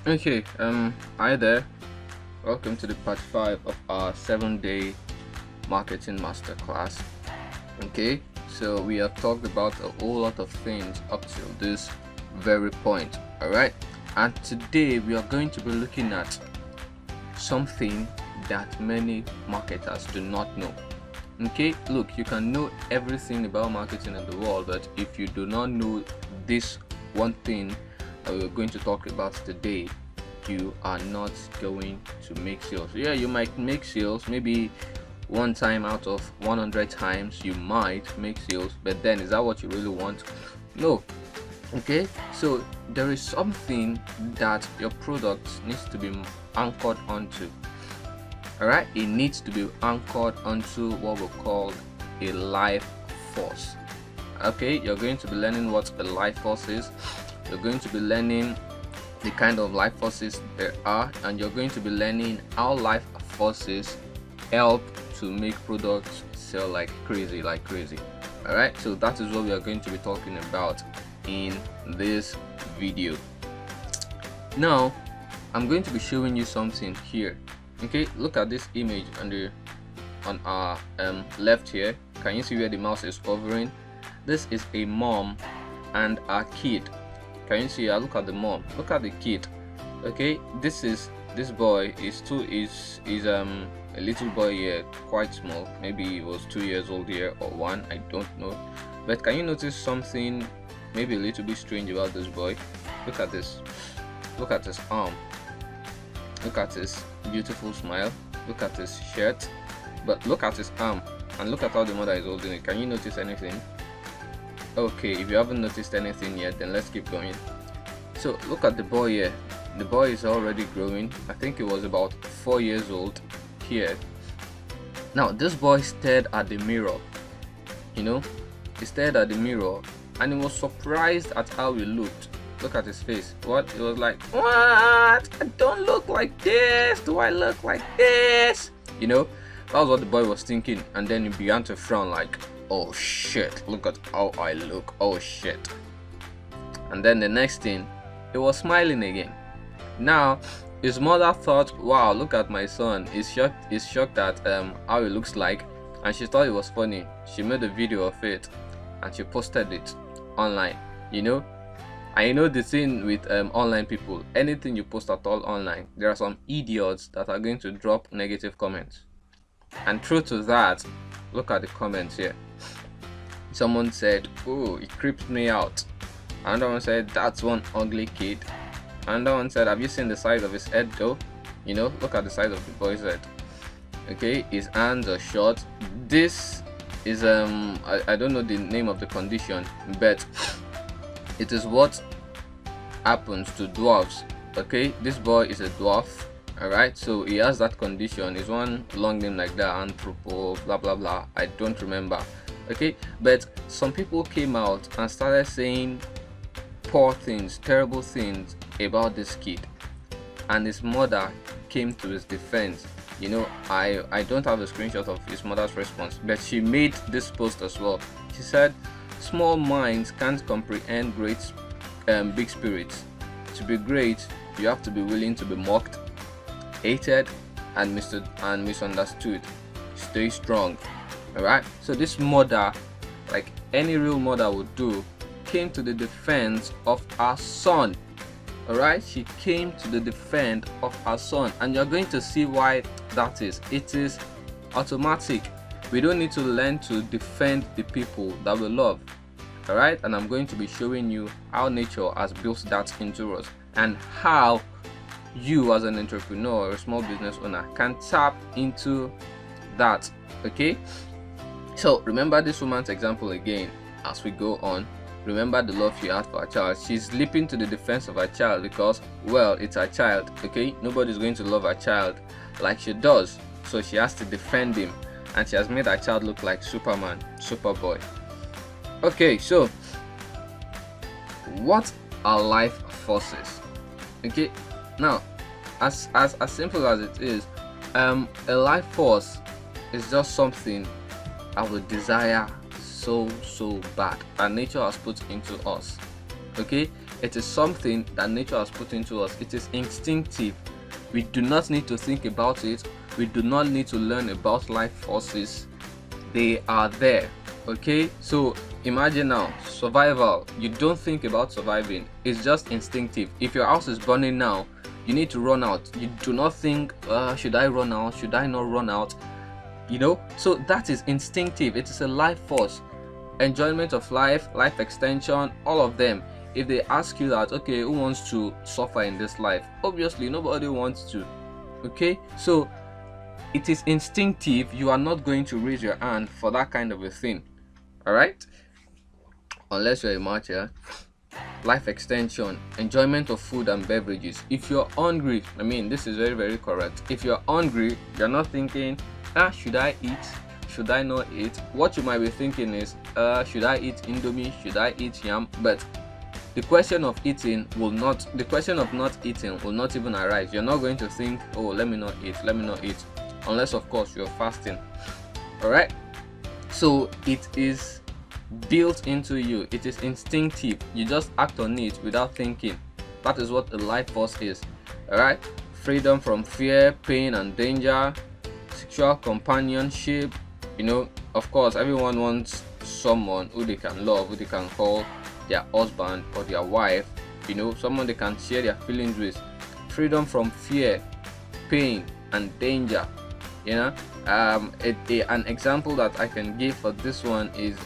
Okay, hi there. Welcome to the part 5 of our 7-day marketing masterclass. Okay, so we have talked about a whole lot of things up till this very point. Alright, and today we are going to be looking at something that many marketers do not know. Okay, look, you can know everything about marketing in the world, but if you do not know this one thing that we're going to talk about today, you are not going to make sales. Yeah, you might make sales, maybe one time out of 100 times you might make sales, but then is that what you really want? No. Okay, so there is something that your product needs to be anchored onto. All right, it needs to be anchored onto what we call a life force. Okay, you're going to be learning what a life force is. You're going to be learning the kind of life forces there are, and you're going to be learning how life forces help to make products sell like crazy. All right, so that is what we are going to be talking about in this video. Now I'm going to be showing you something here. Okay, look at this image on our left here. Can you see where the mouse is hovering? This is a mom and a kid. Can you see? Look at the mom, look at the kid. Okay, this boy is a little boy here, quite small. Maybe he was 2 years old here or one, I don't know. But can you notice something maybe a little bit strange about this boy? Look at this. Look at his arm. Look at his beautiful smile. Look at his shirt. But look at his arm, and look at how the mother is holding it. Can you notice anything? Okay, if you haven't noticed anything yet, then let's keep going. So look at the boy here. The boy is already growing. I think he was about 4 years old here. Now this boy stared at the mirror. He stared at the mirror and he was surprised at how he looked. Look at his face. What? He was like, what? I don't look like this. Do I look like this? That was what the boy was thinking, and then he began to frown like, oh shit, look at how I look, oh shit. And then the next thing, he was smiling again. Now his mother thought, wow, look at my son, he's shocked at how he looks like, and she thought it was funny. She made a video of it and she posted it online. I know the thing with online people, anything you post at all online, there are some idiots that are going to drop negative comments. And true to that, look at the comments here. Someone said, oh, it creeps me out. Another one said, that's one ugly kid. Another one said, have you seen the size of his head though? Look at the size of the boy's head. Okay, his hands are short. This is I don't know the name of the condition, but it is what happens to dwarfs. Okay, this boy is a dwarf. Alright, so he has that condition. It's one long name like that, anthropo blah blah blah, I don't remember. Okay, but some people came out and started saying poor things, terrible things about this kid, and his mother came to his defense. I don't have a screenshot of his mother's response, but she made this post as well. She said, small minds can't comprehend big spirits. To be great, you have to be willing to be mocked, hated, and misunderstood. Stay strong. Alright, so this mother, like any real mother would do, came to the defense of her son. Alright, she came to the defense of her son, and you're going to see why that is. It is automatic. We don't need to learn to defend the people that we love. Alright, and I'm going to be showing you how nature has built that into us, and how you as an entrepreneur or a small business owner can tap into that. Okay, so remember this woman's example again as we go on. Remember the love she had for her child. She's leaping to the defense of her child because, well, it's her child. Okay, nobody's going to love her child like she does, so she has to defend him, and she has made her child look like Superman, Superboy. Okay, so what are life forces? Okay, now as simple as it is, a life force is just something I would desire so bad that nature has put into us. Okay, It is something that nature has put into us. It is instinctive. We do not need to think about it. We do not need to learn about life forces. They are there. Okay, so imagine now, survival. You don't think about surviving. It's just instinctive. If your house is burning now, you need to run out. You do not think, should I run out? Should I not run out? So that is instinctive. It is a life force. Enjoyment of life, life extension, all of them. If they ask you that, okay, who wants to suffer in this life? Obviously nobody wants to. Okay, so it is instinctive. You are not going to raise your hand for that kind of a thing. All right, unless you're a martyr. Life extension, enjoyment of food and beverages. If you're hungry, this is very, very correct. If you're hungry, you're not thinking, should I eat, should I not eat? What you might be thinking is, should I eat indomie, should I eat yam? But the question of not eating will not even arise. You're not going to think, oh, let me not eat, unless of course you're fasting. All right, so it is built into you. It is instinctive. You just act on it without thinking. That is what a life force is. All right, freedom from fear, pain and danger, sexual companionship. Of course everyone wants someone who they can love, who they can call their husband or their wife, someone they can share their feelings with. Freedom from fear, pain and danger. An example that I can give for this one is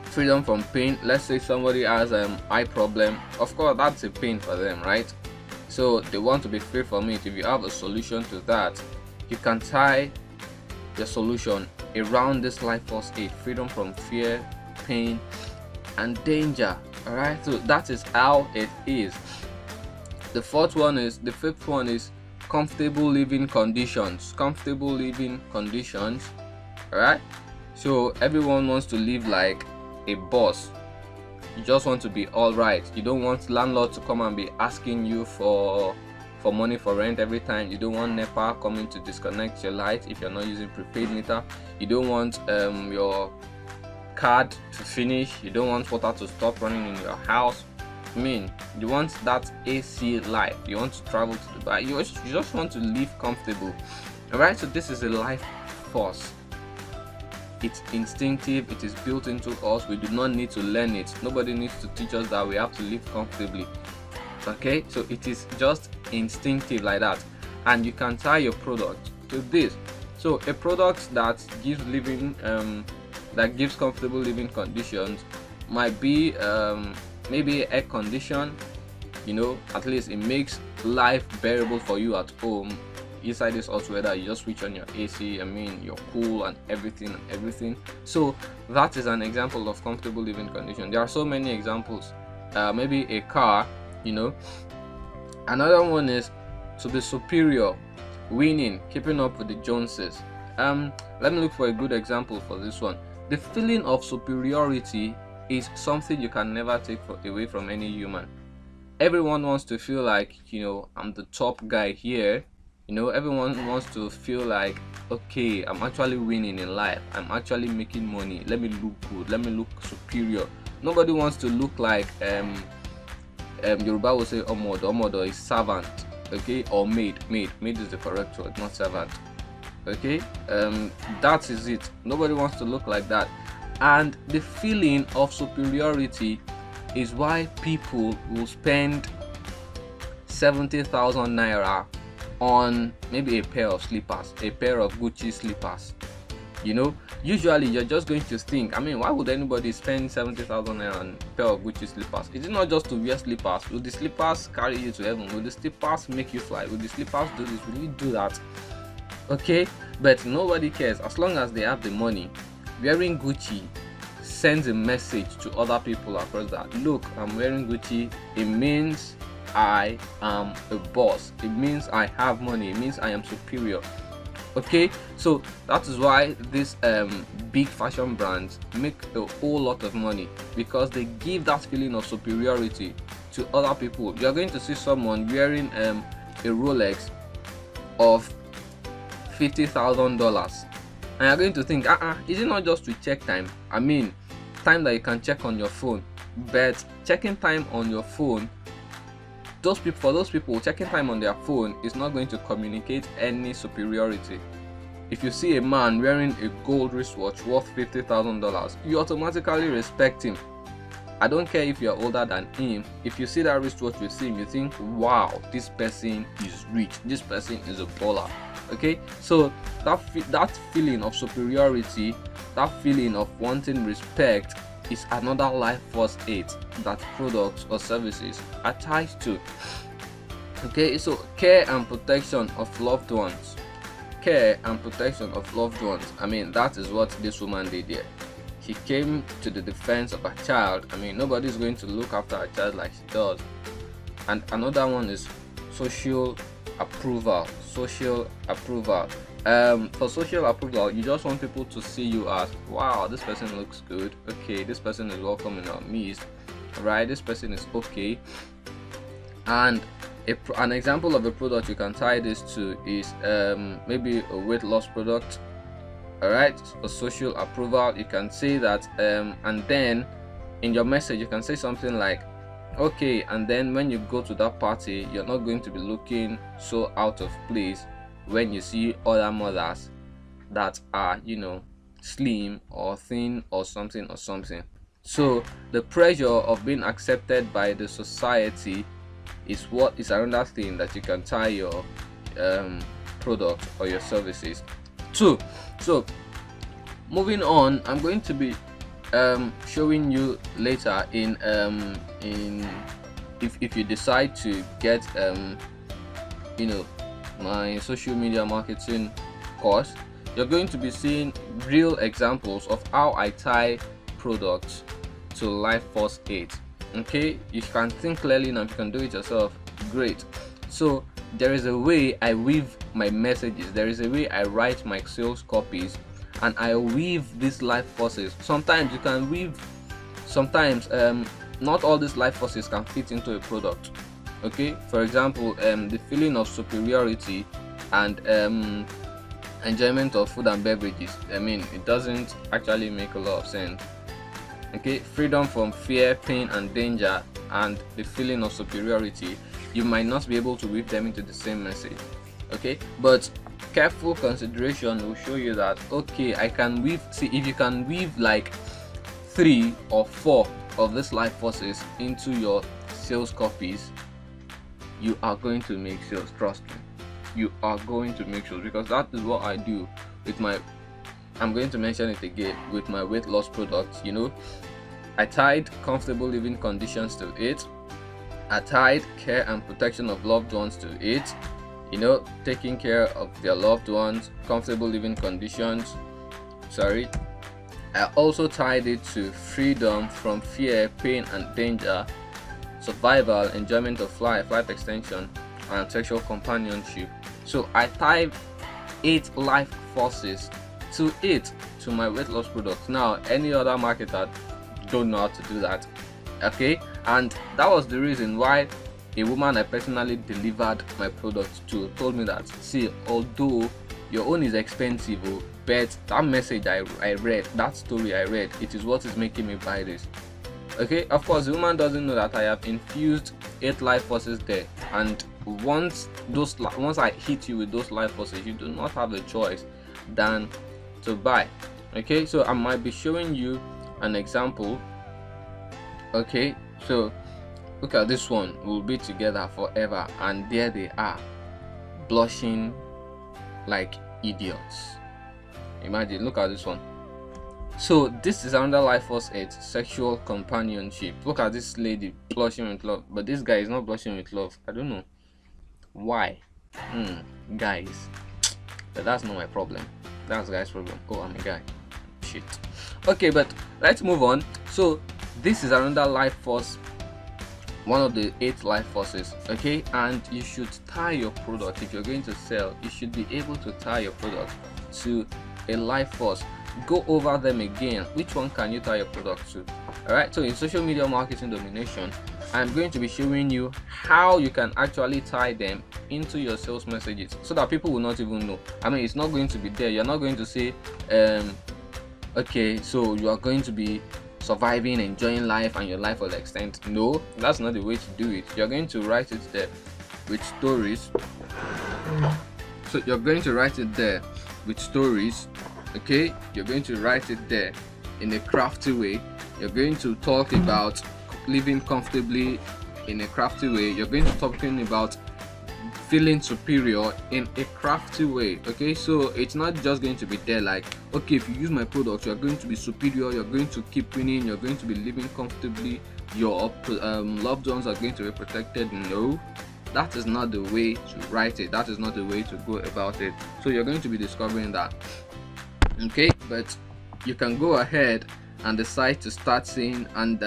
freedom from pain. Let's say somebody has eye problem. Of course that's a pain for them, right? So they want to be free from it. If you have a solution to that, you can tie the solution around this life force 8: freedom from fear, pain and danger. All right, so that is how it is. The fifth one is comfortable living conditions. All right, so everyone wants to live like a boss. You just want to be all right. You don't want landlord to come and be asking you for money for rent every time. You don't want NEPA coming to disconnect your light if you're not using prepaid meter. You don't want your card to finish. You don't want water to stop running in your house. You want that AC life. You want to travel to Dubai. You just want to live comfortable. All right, so this is a life force. It's instinctive. It is built into us. We do not need to learn it. Nobody needs to teach us that we have to live comfortably. Okay, so it is just instinctive like that, and you can tie your product to this. So a product that gives comfortable living conditions might be maybe air condition. At least it makes life bearable for you at home. Inside this hot weather, you just switch on your AC. You're cool and everything. So that is an example of comfortable living condition. There are so many examples. Maybe a car. Another one is to be superior, winning, keeping up with the Joneses. Let me look for a good example for this one. The feeling of superiority is something you can never take away from any human. Everyone wants to feel like, I'm the top guy here. Everyone wants to feel like, okay, I'm actually winning in life. I'm actually making money. Let me look good. Let me look superior. Nobody wants to look like Yoruba will say omodo is servant, okay, or maid is the correct word, not servant. Okay, that is it. Nobody wants to look like that. And the feeling of superiority is why people will spend 70,000 naira on maybe a pair of slippers, a pair of Gucci slippers. Usually you're just going to think, why would anybody spend 70,000 naira on a pair of Gucci slippers? Is it not just to wear slippers? Will the slippers carry you to heaven? Will the slippers make you fly? Will the slippers do this? Will you do that? Okay, but nobody cares. As long as they have the money, wearing Gucci sends a message to other people across that, look, I'm wearing Gucci. It means I am a boss. It means I have money. It means I am superior. Okay, so that is why these big fashion brands make a whole lot of money, because they give that feeling of superiority to other people. You're going to see someone wearing a Rolex of $50,000, and you're going to think, is it not just to check time? Time that you can check on your phone. but checking time on your phone, for those people, checking time on their phone is not going to communicate any superiority. If you see a man wearing a gold wristwatch worth $50,000, you automatically respect him. I don't care if you're older than him. If you see that wristwatch with him, you think, wow, this person is rich, this person is a baller. Okay, so that feeling of superiority, that feeling of wanting respect, is another life force 8 that products or services are tied to. Okay, so care and protection of loved ones. Care and protection of loved ones. I mean, that is what this woman did here. She came to the defense of her child. I mean, nobody's going to look after her child like she does. And another one is social approval. Social approval. For social approval, you just want people to see you as, wow, this person looks good. Okay, this person is welcome in our midst. Right, this person is okay. And an example of a product you can tie this to is maybe a weight loss product. Alright, for social approval, you can say that, and then in your message you can say something like, okay, and then when you go to that party, you're not going to be looking so out of place when you see other mothers that are, you know, slim or thin or something or something. So the pressure of being accepted by the society is what is another thing that you can tie your product or your services to. So moving on, I'm going to be showing you later in if you decide to get you know, my social media marketing course, you're going to be seeing real examples of how I tie products to life force 8. Okay, you can think clearly now. If you can do it yourself, great. So there is a way I weave my messages, there is a way I write my sales copies, and I weave these life forces. Sometimes you can weave, sometimes not all these life forces can fit into a product. Okay, for example, the feeling of superiority and enjoyment of food and beverages, I mean, it doesn't actually make a lot of sense. Okay, freedom from fear, pain and danger, and the feeling of superiority, you might not be able to weave them into the same message. Okay, but careful consideration will show you that, okay, I can weave, see, if you can weave like 3 or 4 of these life forces into your sales copies, you are going to make sales. Trust me, you are going to make sales, because that is what I do with my, I'm going to mention it again, with my weight loss products. You know, I tied comfortable living conditions to it. I tied care and protection of loved ones to it. You know, taking care of their loved ones, comfortable living conditions. Sorry. I also tied it to freedom from fear, pain and danger, survival, enjoyment of life extension, and sexual companionship. So I tied 8 life forces to it, to my weight loss products. Now any other marketer don't know how to do that. Okay, and that was the reason why a woman I personally delivered my product to told me that, see, although your own is expensive, but that message I read, that story I read, it is what is making me buy this. Okay, of course the woman doesn't know that I have infused 8 life forces there, and once I hit you with those life forces, you do not have a choice than to buy. Okay, so I might be showing you an example. Okay, so look at this one. We'll be together forever, and there they are, blushing like idiots. Imagine, look at this one. So this is another life force 8, sexual companionship. Look at this lady blushing with love, but this guy is not blushing with love. I don't know why. Guys, but that's not my problem, that's guy's problem. Oh, I'm a guy, shit. Okay, but let's move on. So this is another life force, one of the 8 life forces. Okay, and you should tie your product, if you're going to sell, you should be able to tie your product to a life force. Go over them again. Which one can you tie your product to? Alright, so in social media marketing domination, I'm going to be showing you how you can actually tie them into your sales messages, so that people will not even know. I mean, it's not going to be there. You're not going to say okay, so you are going to be surviving, enjoying life, and your life will extend. No, that's not the way to do it. You're going to write it there with stories. So you're going to write it there with stories. Okay, you're going to write it there in a crafty way. You're going to talk about living comfortably in a crafty way. You're going to talking about feeling superior in a crafty way. Okay, so it's not just going to be there like, okay, if you use my product, you're going to be superior, you're going to keep winning, you're going to be living comfortably, your loved ones are going to be protected. No, that is not the way to write it. That is not the way to go about it. So you're going to be discovering that. Okay, but you can go ahead and decide to start saying and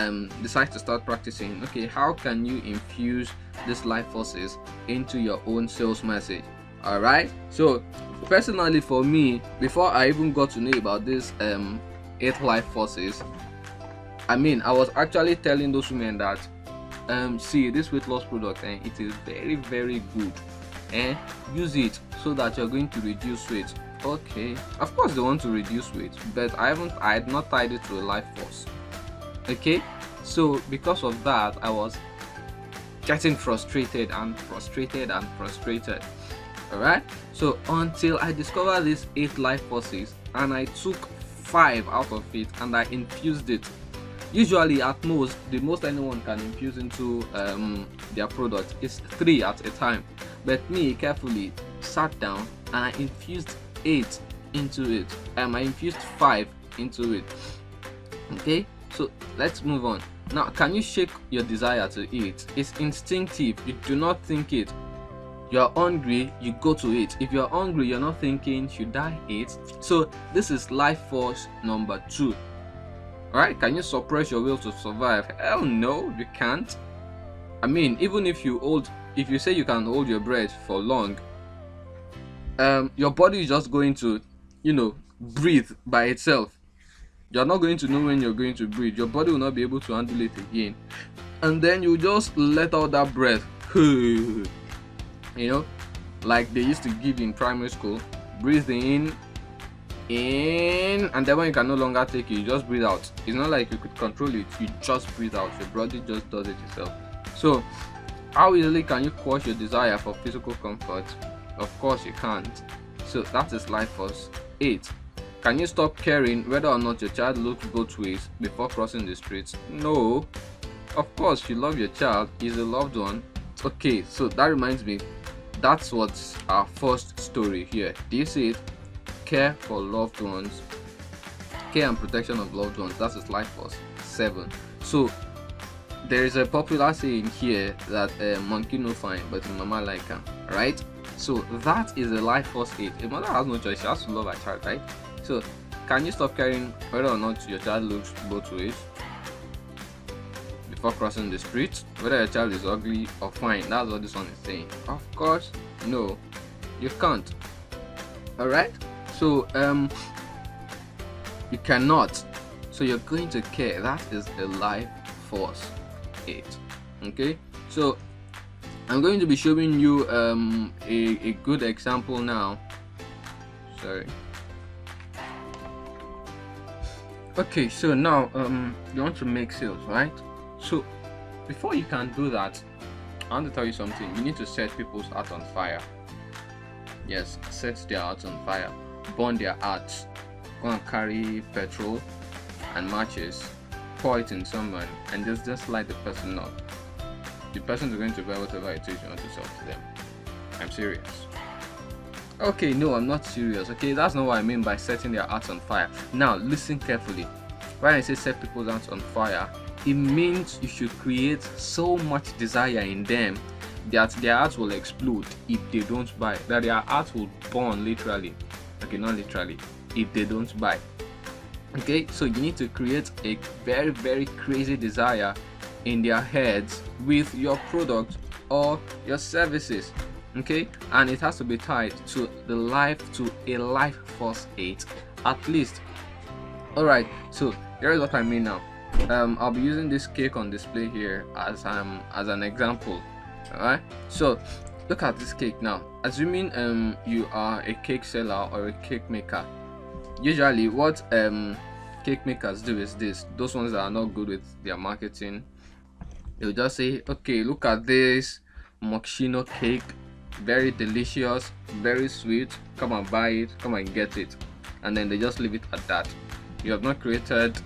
decide to start practicing. Okay, how can you infuse these life forces into your own sales message? All right, so personally for me, before I even got to know about this 8 life forces, I was actually telling those women that see, this weight loss product, it is very, very good, and use it so that you're going to reduce weight. Okay, of course they want to reduce weight, but I had not tied it to a life force. Okay, so because of that, I was getting frustrated. All right, so until I discovered these 8 life forces, and I took 5 out of it and I infused it. Usually at most, the most anyone can infuse into their product is 3 at a time, but me carefully sat down and I infused 8 into it. I infused 5 into it. Okay, so let's move on. Now, can you shake your desire to eat? It's instinctive. You do not think it. You're hungry, you go to eat. If you're hungry, you're not thinking, should I eat? So this is life force number 2. Alright, can you suppress your will to survive? Hell no, you can't. Even if you say you can hold your breath for long, your body is just going to, breathe by itself. You're not going to know when you're going to breathe. Your body will not be able to handle it again, and then you just let out that breath. Like they used to give in primary school. Breathe in, and then when you can no longer take it, you just breathe out. It's not like you could control it. You just breathe out. Your body just does it itself. So how easily can you quash your desire for physical comfort? Of course you can't. So that is life force 8. Can you stop caring whether or not your child looks both ways before crossing the streets? No. Of course you love your child. He's a loved one. Okay, so that reminds me, that's what's our first story here. Do you see it? Care for loved ones. Care and protection of loved ones. That is life force 7. So there is a popular saying here that monkey no fine, but mama like him, right? So that is a life force 8. A mother has no choice. She has to love her child, right? So can you stop caring whether or not your child looks both ways before crossing the street? Whether your child is ugly or fine? That's what this one is saying. Of course, no, you can't. Alright, so you cannot. So you're going to care. That is a life force 8. Okay, so I'm going to be showing you a good example now. Sorry. Okay, so now you want to make sales, right? So before you can do that, I want to tell you something. You need to set people's heart on fire. Yes, set their hearts on fire. Burn their hearts. Go and carry petrol and matches, pour it in someone, and just light the person up. The person is going to buy whatever it is you want to sell to them. I'm serious. Okay, no, I'm not serious. Okay, that's not what I mean by setting their hearts on fire. Now listen carefully. When I say set people's hearts on fire, it means you should create so much desire in them that their hearts will explode if they don't buy. That their hearts will burn literally. Okay, not literally. If they don't buy. Okay, so you need to create a very, very crazy desire in their heads with your product or your services. Okay, and it has to be tied to a life force 8 at least. All right, so here is what I mean now. I'll be using this cake on display here as an example. All right, so look at this cake now. Assuming you are a cake seller or a cake maker, usually what cake makers do is this: those ones that are not good with their marketing, they'll just say, okay, look at this moschino cake, very delicious, very sweet, come and buy it, come and get it, and then they just leave it at that. You have not created,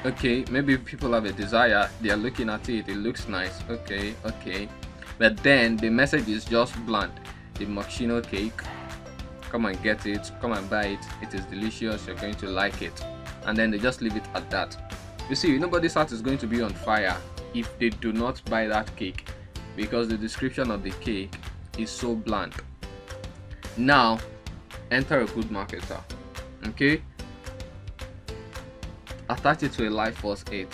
okay, maybe people have a desire, they are looking at it, it looks nice, okay, but then the message is just blunt: the moschino cake, come and get it, come and buy it, it is delicious, you're going to like it, and then they just leave it at that. You see, nobody's heart is going to be on fire if they do not buy that cake, because the description of the cake is so blunt. Now enter a good marketer. Okay, attach it to a life force 8.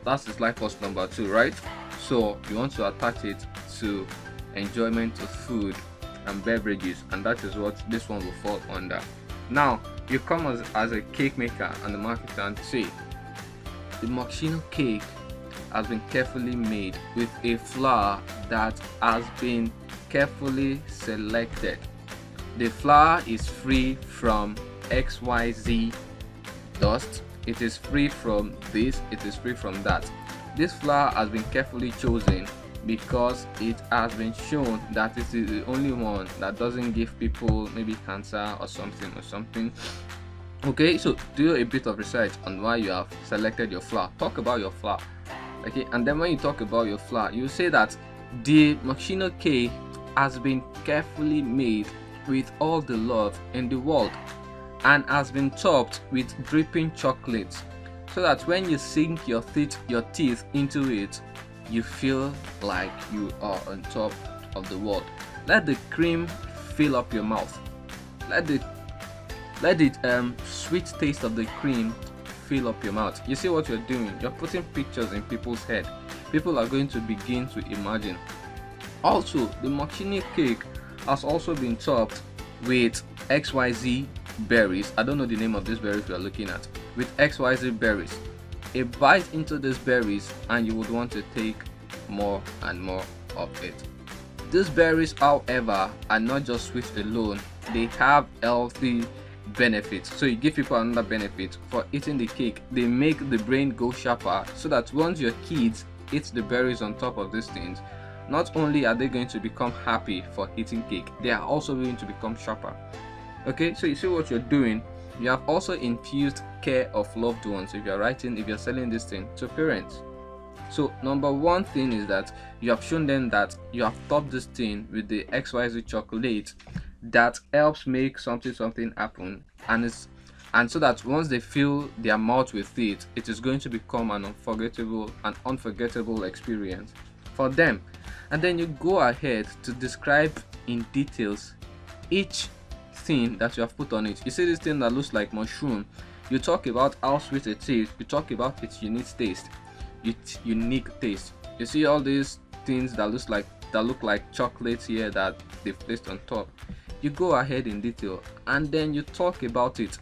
That's his life force number 2, right? So you want to attach it to enjoyment of food and beverages, and that is what this one will fall under. Now you come as a cake maker and the marketer and say, the moschino cake has been carefully made with a flour that has been carefully selected. The flour is free from XYZ dust, it is free from this, it is free from that. This flour has been carefully chosen because it has been shown that it is the only one that doesn't give people maybe cancer or something. Okay, so do a bit of research on why you have selected your flour. Talk about your flour. Okay, and then when you talk about your flour, you say that the moschino cake has been carefully made with all the love in the world and has been topped with dripping chocolate, so that when you sink your teeth into it, you feel like you are on top of the world. Let the cream fill up your mouth. Let the sweet taste of the cream fill up your mouth. You see what you're doing? You're putting pictures in people's head. People are going to begin to imagine. Also, the moschino cake has also been topped with XYZ berries. I don't know the name of this berries we are looking at. With XYZ berries. A bite into these berries and you would want to take more and more of it. These berries, however, are not just sweet alone. They have healthy benefits. So you give people another benefit for eating the cake. They make the brain go sharper, so that once your kids eat the berries on top of these things, not only are they going to become happy for eating cake, they are also going to become sharper. Okay, so you see what you're doing. You have also infused care of loved ones if you're selling this thing to parents. So number one thing is that you have shown them that you have topped this thing with the XYZ chocolate that helps make something happen, and so that once they fill their mouth with it, it is going to become an unforgettable experience for them. And then you go ahead to describe in details each thing that you have put on it. You see this thing that looks like mushroom, you talk about how sweet it is, you talk about its unique taste. You see all these things that look like chocolate here that they've placed on top. You go ahead in detail and then you talk about it.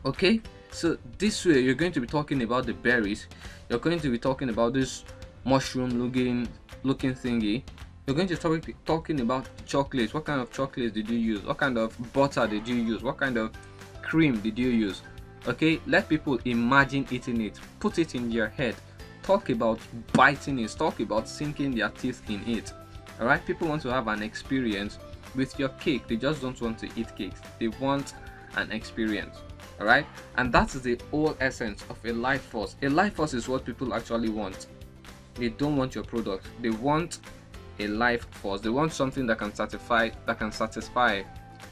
Okay, so this way you're going to be talking about the berries, you're going to be talking about this mushroom looking thingy, you're going to be talking about chocolates. What kind of chocolates did you use? What kind of butter did you use? What kind of cream did you use? Okay, let people imagine eating it. Put it in your head. Talk about biting it. Talk about sinking their teeth in it. Alright, people want to have an experience with your cake. They just don't want to eat cakes. They want an experience. Alright, and that is the whole essence of a life force. A life force is what people actually want. They don't want your product. They want a life force. They want something that can satisfy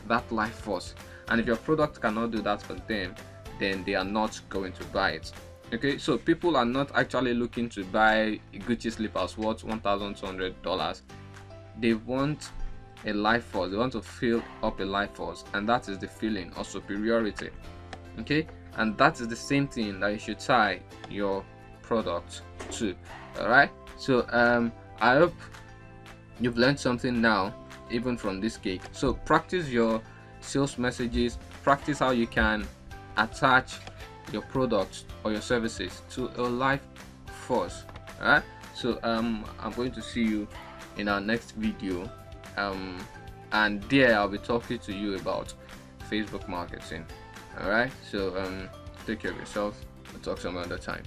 that life force. And if your product cannot do that for them, then they are not going to buy it. Okay, so people are not actually looking to buy Gucci slippers worth $1,200. They want a life force. They want to fill up a life force, and that is the feeling of superiority. Okay, and that is the same thing that you should tie your product to. All right, so I hope you've learned something now, even from this cake. So practice your sales messages, practice how you can attach your products or your services to a life force. All right, so I'm going to see you in our next video, and there I'll be talking to you about Facebook marketing. All right, so take care of yourself. We'll talk some other time.